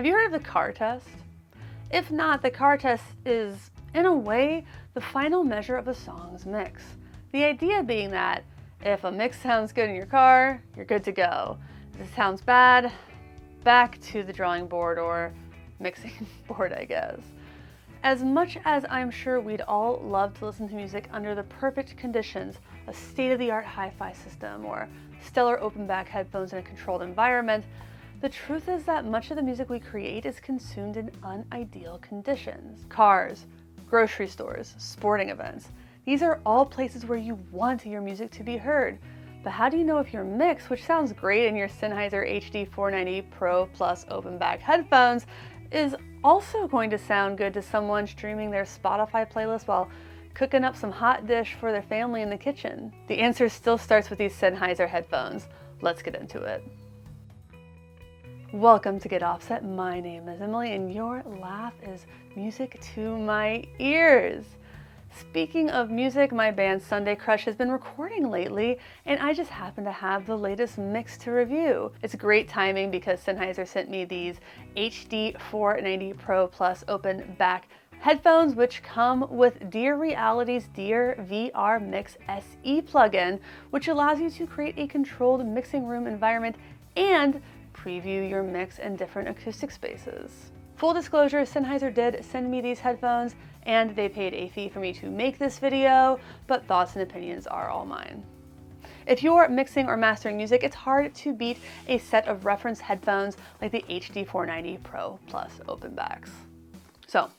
Have you heard of the car test? If not, the car test is, in a way, the final measure of a song's mix. The idea being that if a mix sounds good in your car, you're good to go. If it sounds bad, back to the drawing board or mixing board, I guess. As much as I'm sure we'd all love to listen to music under the perfect conditions, a state-of-the-art hi-fi system or stellar open-back headphones in a controlled environment, the truth is that much of the music we create is consumed in unideal conditions. Cars, grocery stores, sporting events. These are all places where you want your music to be heard. But how do you know if your mix, which sounds great in your Sennheiser HD 490 Pro Plus open-back headphones, is also going to sound good to someone streaming their Spotify playlist while cooking up some hot dish for their family in the kitchen? The answer still starts with these Sennheiser headphones. Let's get into it. Welcome to Get Offset. My name is Emily and your laugh is music to my ears. Speaking of music, my band Sunday Crush has been recording lately, and I just happen to have the latest mix to review. It's great timing because Sennheiser sent me these HD 490 Pro Plus open back headphones, which come with dearReality's dearVR Mix SE plugin, which allows you to create a controlled mixing room environment and preview your mix in different acoustic spaces. Full disclosure, Sennheiser did send me these headphones and they paid a fee for me to make this video, but thoughts and opinions are all mine. If you're mixing or mastering music, it's hard to beat a set of reference headphones like the HD 490 Pro Plus open backs. So,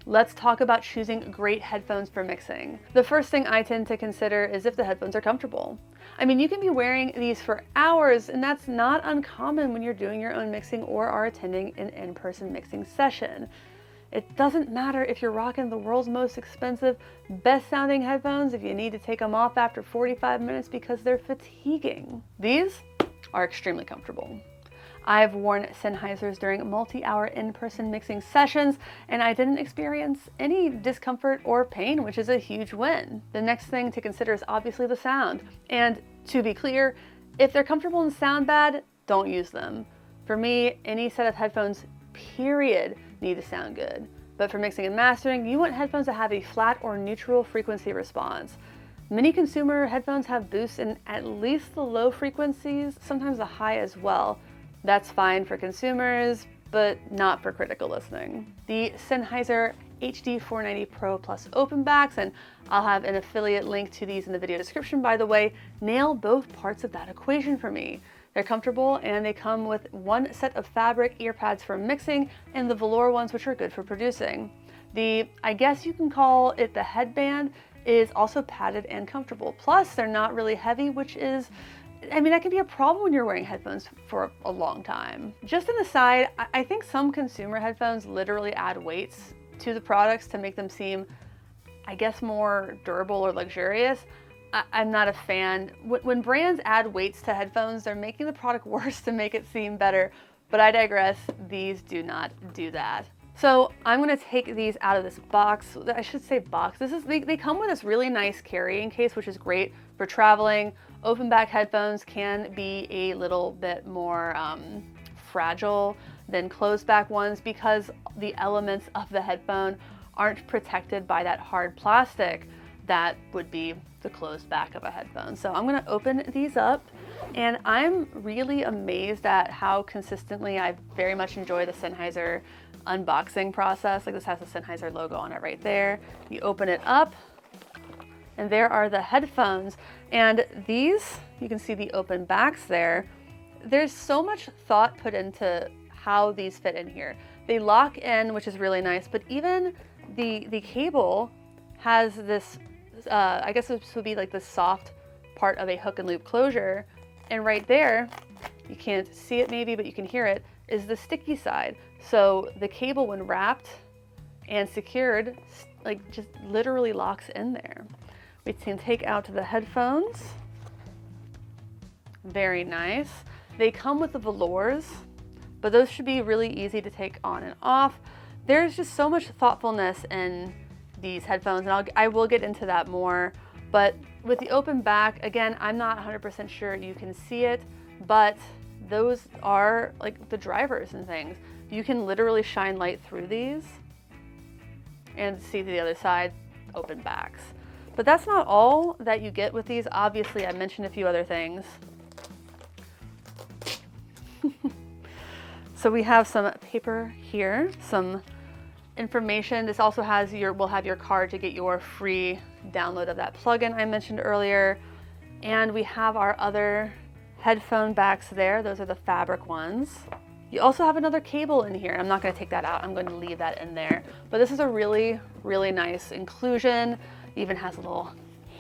let's talk about choosing great headphones for mixing. The first thing I tend to consider is if the headphones are comfortable. I mean, you can be wearing these for hours, and that's not uncommon when you're doing your own mixing or are attending an in-person mixing session. It doesn't matter if you're rocking the world's most expensive, best-sounding headphones if you need to take them off after 45 minutes because they're fatiguing. These are extremely comfortable. I've worn Sennheisers during multi-hour in-person mixing sessions, and I didn't experience any discomfort or pain, which is a huge win. The next thing to consider is obviously the sound. And to be clear, if they're comfortable and sound bad, don't use them. For me, any set of headphones, period, need to sound good. But for mixing and mastering, you want headphones that have a flat or neutral frequency response. Many consumer headphones have boosts in at least the low frequencies, sometimes the high as well. That's fine for consumers, but not for critical listening. The Sennheiser HD 490 Pro Plus open backs, and I'll have an affiliate link to these in the video description by the way, nail both parts of that equation for me. They're comfortable and they come with one set of fabric ear pads for mixing and the velour ones which are good for producing. The, I guess you can call it the headband, is also padded and comfortable. Plus they're not really heavy, which is, I mean, that can be a problem when you're wearing headphones for a long time. Just an aside, I think some consumer headphones literally add weights to the products to make them seem, I guess, more durable or luxurious. I'm not a fan. When brands add weights to headphones, they're making the product worse to make it seem better, but I digress. These do not do that. So I'm gonna take these out of this box. I should say box. They come with this really nice carrying case, which is great for traveling. Open back headphones can be a little bit more fragile than closed back ones because the elements of the headphone aren't protected by that hard plastic that would be the closed back of a headphone. So I'm gonna open these up, and I'm really amazed at how consistently I very much enjoy the Sennheiser unboxing process. Like, this has the Sennheiser logo on it right there. You open it up, and there are the headphones. And these, you can see the open backs there. There's so much thought put into how these fit in here. They lock in, which is really nice, but even the cable has this, I guess this would be like the soft part of a hook and loop closure. And right there, you can't see it maybe, but you can hear it, is the sticky side. So the cable, when wrapped and secured, like just literally locks in there. We can take out the headphones. Very nice. They come with the velours, but those should be really easy to take on and off. There's just so much thoughtfulness in these headphones, and I will get into that more. But with the open back, again, I'm not 100% sure you can see it, but those are like the drivers and things. you can literally shine light through these and see the other side, open backs. But that's not all that you get with these. Obviously, I mentioned a few other things. So we have some paper here, some information. This also has will have your card to get your free download of that plugin I mentioned earlier. And we have our other headphone backs there. Those are the fabric ones. You also have another cable in here. I'm not going to take that out. I'm going to leave that in there. But this is a really, really nice inclusion. It even has a little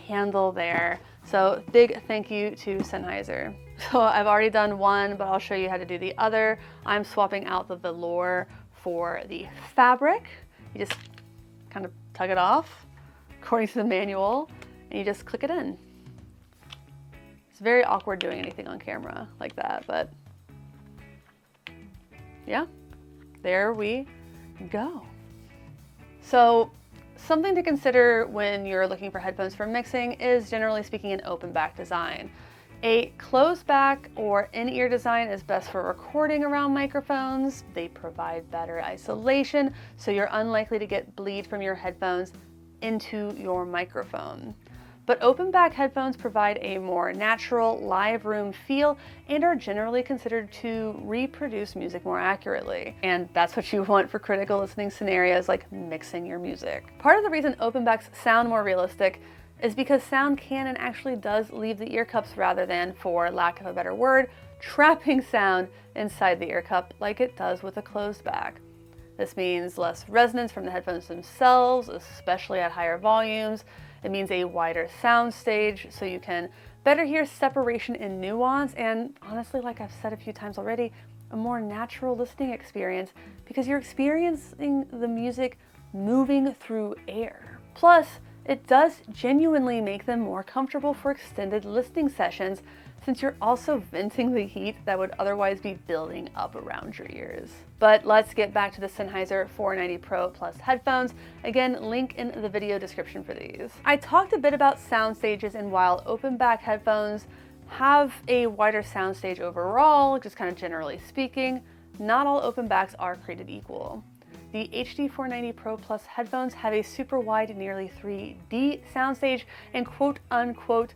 handle there. So big thank you to Sennheiser. So I've already done one, but I'll show you how to do the other. I'm swapping out the velour for the fabric. You just kind of tug it off according to the manual, and you just click it in. It's very awkward doing anything on camera like that, but yeah, there we go. So something to consider when you're looking for headphones for mixing is, generally speaking, an open back design. A closed back or in-ear design is best for recording around microphones. They provide better isolation, so you're unlikely to get bleed from your headphones into your microphone. But open back headphones provide a more natural live room feel and are generally considered to reproduce music more accurately. And that's what you want for critical listening scenarios like mixing your music. Part of the reason open backs sound more realistic is because sound can and actually does leave the ear cups rather than, for lack of a better word, trapping sound inside the ear cup like it does with a closed back. This means less resonance from the headphones themselves, especially at higher volumes. It means a wider sound stage so you can better hear separation and nuance, and honestly, like I've said a few times already, a more natural listening experience because you're experiencing the music moving through air. Plus, it does genuinely make them more comfortable for extended listening sessions since you're also venting the heat that would otherwise be building up around your ears. But let's get back to the Sennheiser 490 Pro Plus headphones. Again, link in the video description for these. I talked a bit about sound stages, and while open back headphones have a wider sound stage overall, just kind of generally speaking, not all open backs are created equal. The HD 490 Pro Plus headphones have a super wide, nearly 3D soundstage and quote-unquote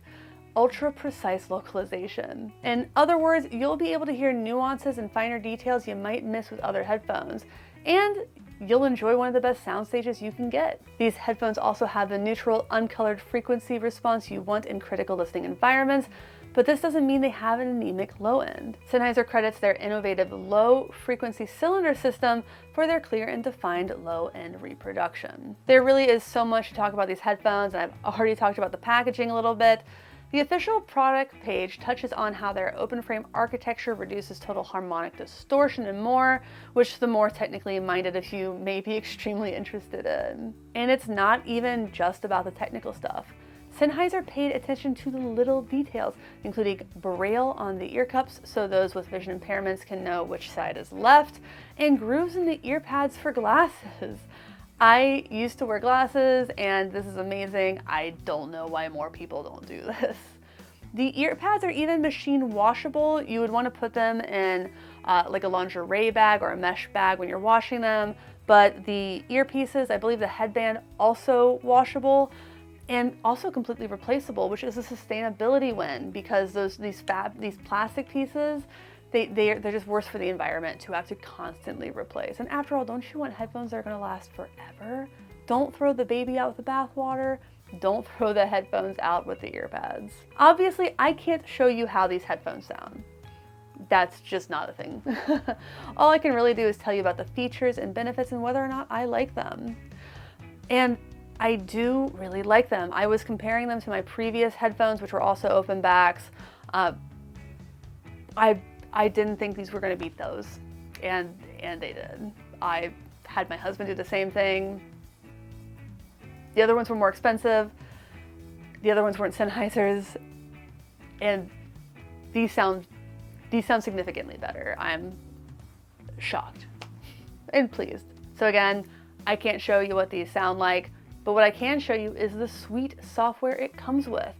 ultra-precise localization. In other words, you'll be able to hear nuances and finer details you might miss with other headphones, and you'll enjoy one of the best sound stages you can get. These headphones also have the neutral, uncolored frequency response you want in critical listening environments, but this doesn't mean they have an anemic low end. Sennheiser credits their innovative low frequency cylinder system for their clear and defined low end reproduction. There really is so much to talk about these headphones, and I've already talked about the packaging a little bit. The official product page touches on how their open frame architecture reduces total harmonic distortion and more, which the more technically minded of you may be extremely interested in. And it's not even just about the technical stuff. Sennheiser paid attention to the little details, including braille on the ear cups so those with vision impairments can know which side is left, and grooves in the ear pads for glasses. I used to wear glasses, and this is amazing. I don't know why more people don't do this. The ear pads are even machine washable. You would want to put them in like a lingerie bag or a mesh bag when you're washing them, but the earpieces, I believe the headband, also washable and also completely replaceable, which is a sustainability win because these plastic pieces, they're just worse for the environment to have to constantly replace. And after all, don't you want headphones that are going to last forever? Don't throw the baby out with the bathwater. Don't throw the headphones out with the ear pads. Obviously, I can't show you how these headphones sound. That's just not a thing. All I can really do is tell you about the features and benefits and whether or not I like them. And I do really like them. I was comparing them to my previous headphones, which were also open backs. I didn't think these were going to beat those, and they did. I had my husband do the same thing. The other ones were more expensive. The other ones weren't Sennheisers, and these sound significantly better. I'm shocked and pleased. So again, I can't show you what these sound like, but what I can show you is the sweet software it comes with.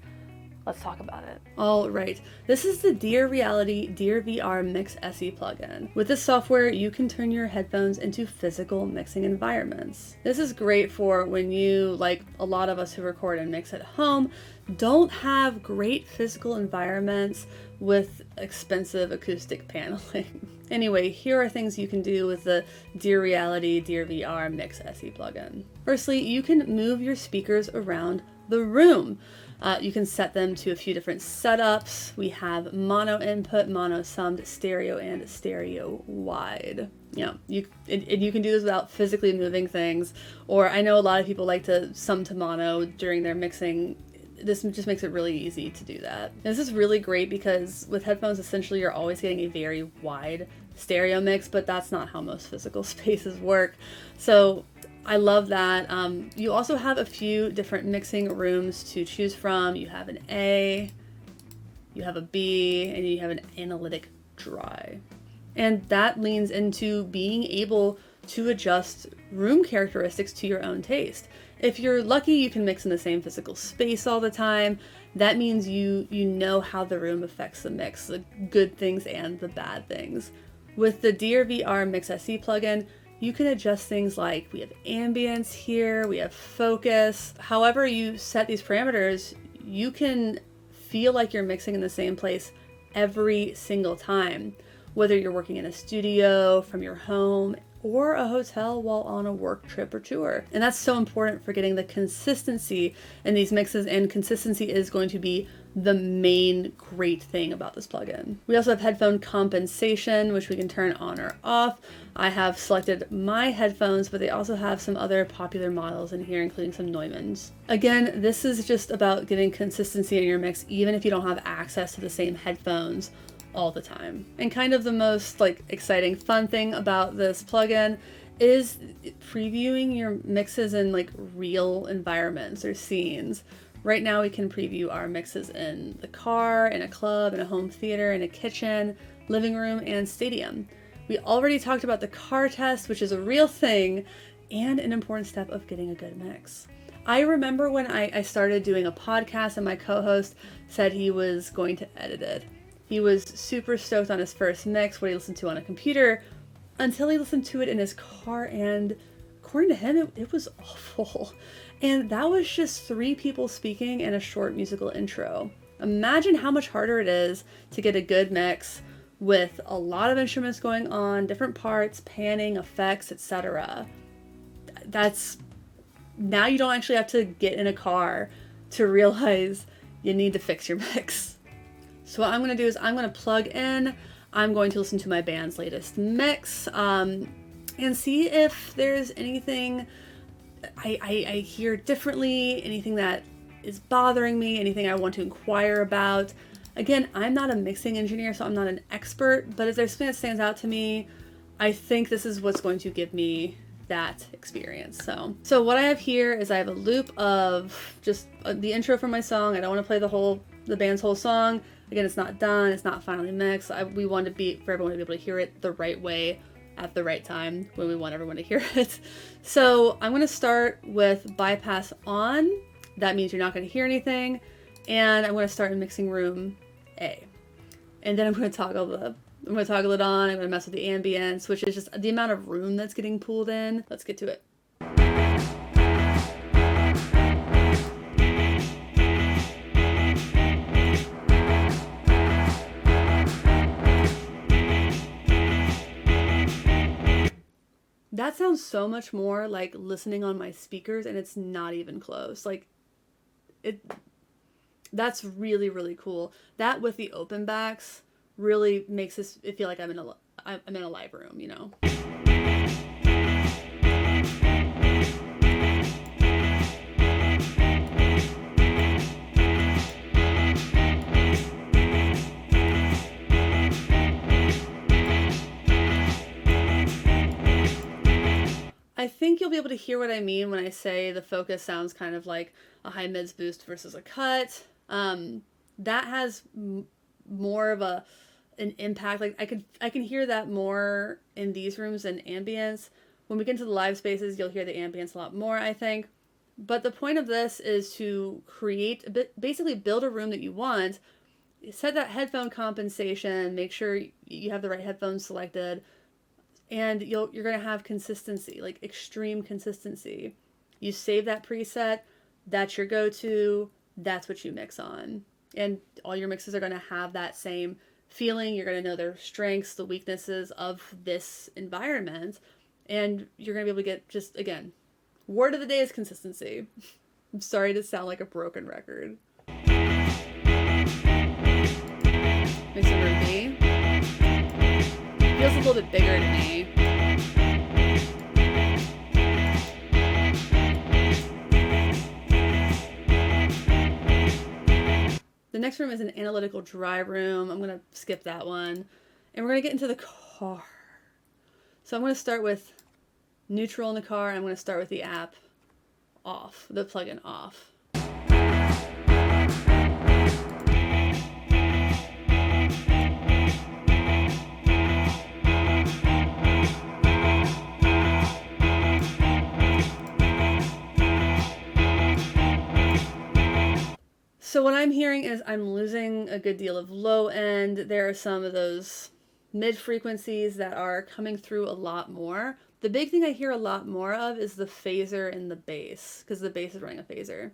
Let's talk about it. All right, this is the Dear Reality dearVR Mix SE plugin. With this software, you can turn your headphones into physical mixing environments. This is great for when you, like a lot of us who record and mix at home, don't have great physical environments with expensive acoustic paneling. Anyway, here are things you can do with the Dear Reality dearVR Mix SE plugin. Firstly, you can move your speakers around the room. You can set them to a few different setups. We have mono input, mono summed, stereo, and stereo wide. You can do this without physically moving things. Or I know a lot of people like to sum to mono during their mixing. This just makes it really easy to do that. And this is really great because with headphones, essentially you're always getting a very wide stereo mix, but that's not how most physical spaces work. So I love that. You also have a few different mixing rooms to choose from. You have an A, you have a B, and you have an analytic dry. And that leans into being able to adjust room characteristics to your own taste. If you're lucky, you can mix in the same physical space all the time. That means you know how the room affects the mix, the good things and the bad things. With the dearVR Mix SE plugin, you can adjust things like we have ambience here, we have focus. However you set these parameters, you can feel like you're mixing in the same place every single time, whether you're working in a studio, from your home, or a hotel while on a work trip or tour. And that's so important for getting the consistency in these mixes, and consistency is going to be the main great thing about this plugin. We also have headphone compensation, which we can turn on or off. I have selected my headphones, but they also have some other popular models in here, including some Neumanns. Again, this is just about getting consistency in your mix, even if you don't have access to the same headphones all the time. And kind of the most exciting fun thing about this plugin is previewing your mixes in real environments or scenes. Right now we can preview our mixes in the car, in a club, in a home theater, in a kitchen, living room, and stadium. We already talked about the car test, which is a real thing and an important step of getting a good mix. I remember when I started doing a podcast and my co-host said he was going to edit it. He was super stoked on his first mix, what he listened to on a computer, until he listened to it in his car, and according to him, it was awful. And that was just 3 people speaking and a short musical intro. Imagine how much harder it is to get a good mix with a lot of instruments going on, different parts, panning, effects, etc. Now you don't actually have to get in a car to realize you need to fix your mix. So what I'm going to do is I'm going to plug in, I'm going to listen to my band's latest mix, and see if there's anything I hear differently, anything that is bothering me, anything I want to inquire about. Again, I'm not a mixing engineer, so I'm not an expert, but if there's something that stands out to me, I think this is what's going to give me that experience. So what I have here is I have a loop of just the intro from my song. I don't want to play the band's whole song. Again, it's not done, it's not finally mixed. We want for everyone to be able to hear it the right way at the right time when we want everyone to hear it. So I'm going to start with bypass on. That means you're not going to hear anything. And I'm going to start in mixing room A. And then I'm going to toggle it on. I'm going to mess with the ambience, which is just the amount of room that's getting pulled in. Let's get to it. That sounds so much more like listening on my speakers, and it's not even close. That's really, really cool. That with the open backs really makes it feel like I'm in a live room, you know? I think you'll be able to hear what I mean when I say the focus sounds kind of like a high mids boost versus a cut. That has more of an impact. I can hear that more in these rooms than ambience. When we get into the live spaces, you'll hear the ambience a lot more, I think. But the point of this is to basically build a room that you want, set that headphone compensation, make sure you have the right headphones selected, and you're going to have consistency, like extreme consistency. You save that preset, that's your go-to, that's what you mix on. And all your mixes are going to have that same feeling. You're going to know their strengths, the weaknesses of this environment, and you're going to be able to get, just again, word of the day is consistency. I'm sorry to sound like a broken record. Mixing room B. Feels a little bit bigger to me. The next room is an analytical dry room. I'm going to skip that one. And we're going to get into the car. So I'm going to start with neutral in the car. I'm going to start with the app off, the plugin off. So what I'm hearing is I'm losing a good deal of low end. There are some of those mid frequencies that are coming through a lot more. The big thing I hear a lot more of is the phaser in the bass, because the bass is running a phaser.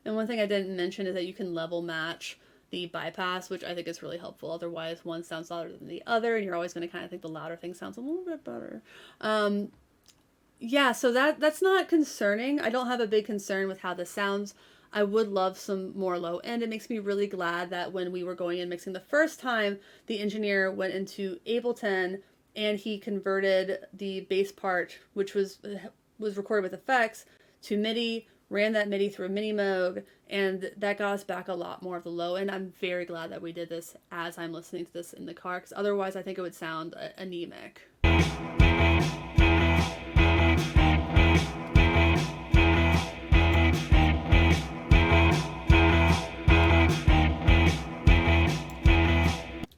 And one thing I didn't mention is that you can level match the bypass, which I think is really helpful. Otherwise, one sounds louder than the other, and you're always going to kind of think the louder thing sounds a little bit better. Yeah, so that's not concerning. I don't have a big concern with how this sounds. I would love some more low end. It makes me really glad that when we were going and mixing the first time, the engineer went into Ableton and he converted the bass part, which was recorded with effects, to MIDI, ran that MIDI through a mini Moog, and that got us back a lot more of the low end. I'm very glad that we did this as I'm listening to this in the car, because otherwise I think it would sound anemic.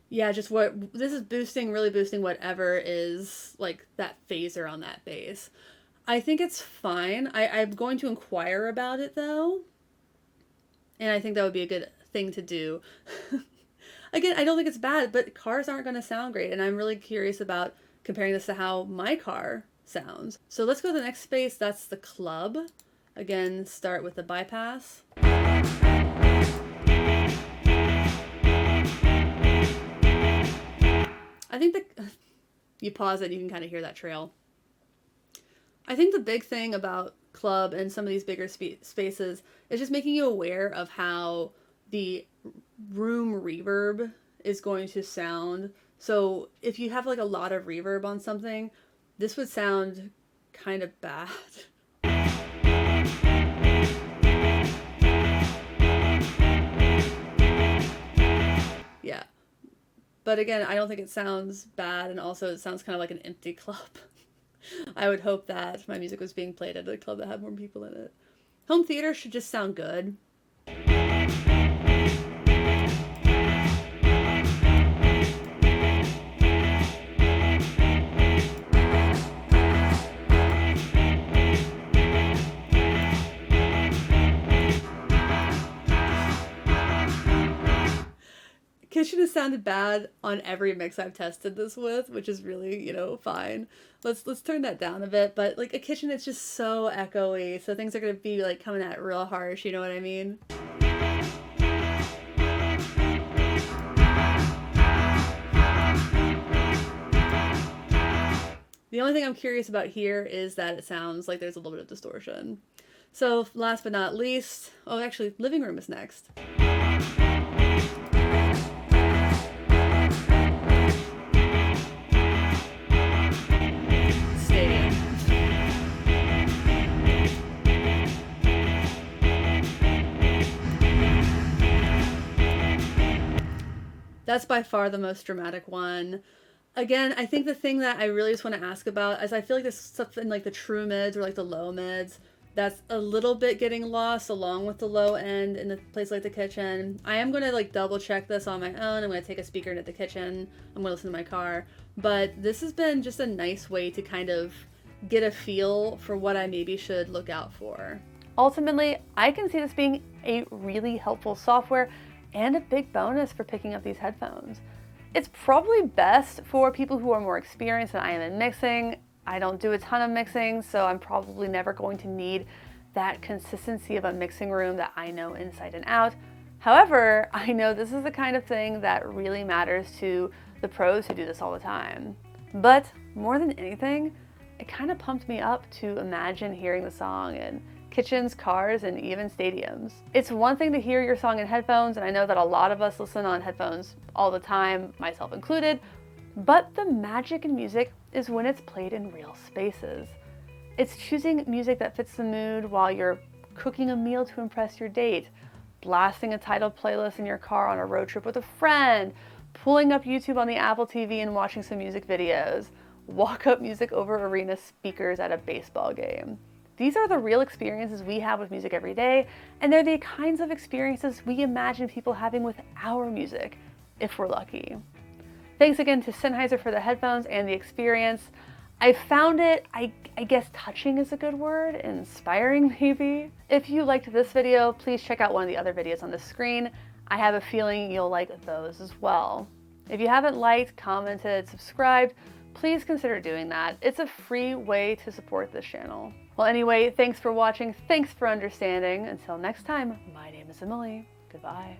Yeah, just this is really boosting whatever is like that phaser on that bass. I think it's fine. I'm going to inquire about it though. And I think that would be a good thing to do. Again, I don't think it's bad, but cars aren't going to sound great. And I'm really curious about comparing this to how my car sounds. So let's go to the next space. That's the club. Again, start with the bypass. I think you pause it, you can kind of hear that trail. I think the big thing about club and some of these bigger spaces is just making you aware of how the room reverb is going to sound. So if you have like a lot of reverb on something, this would sound kind of bad. Yeah. But again, I don't think it sounds bad, and also it sounds kind of like an empty club. I would hope that my music was being played at a club that had more people in it. Home theater should just sound good. Kitchen has sounded bad on every mix I've tested this with, which is really, fine. Let's turn that down a bit, but like a kitchen, it's just so echoey, so things are gonna be like coming at real harsh, you know what I mean? The only thing I'm curious about here is that it sounds like there's a little bit of distortion. So last but not least, actually, living room is next. That's by far the most dramatic one. Again, I think the thing that I really just want to ask about is I feel like there's stuff in like the true mids or like the low mids That's a little bit getting lost along with the low end in a place like the kitchen. I am going to like double check this on my own. I'm going to take a speaker into the kitchen. I'm going to listen to my car. But this has been just a nice way to kind of get a feel for what I maybe should look out for. Ultimately, I can see this being a really helpful software and a big bonus for picking up these headphones. It's probably best for people who are more experienced than I am in mixing. I don't do a ton of mixing, so I'm probably never going to need that consistency of a mixing room that I know inside and out. However, I know this is the kind of thing that really matters to the pros who do this all the time. But more than anything, it kind of pumped me up to imagine hearing the song in kitchens, cars, and even stadiums. It's one thing to hear your song in headphones, and I know that a lot of us listen on headphones all the time, myself included, but the magic in music is when it's played in real spaces. It's choosing music that fits the mood while you're cooking a meal to impress your date, blasting a titled playlist in your car on a road trip with a friend, pulling up YouTube on the Apple TV and watching some music videos, walk-up music over arena speakers at a baseball game. These are the real experiences we have with music every day, and they're the kinds of experiences we imagine people having with our music, if we're lucky. Thanks again to Sennheiser for the headphones and the experience. I found it, I guess touching is a good word, inspiring maybe. If you liked this video, please check out one of the other videos on the screen. I have a feeling you'll like those as well. If you haven't liked, commented, subscribed, please consider doing that. It's a free way to support this channel. Well, anyway, thanks for watching. Thanks for understanding. Until next time, my name is Emily. Goodbye.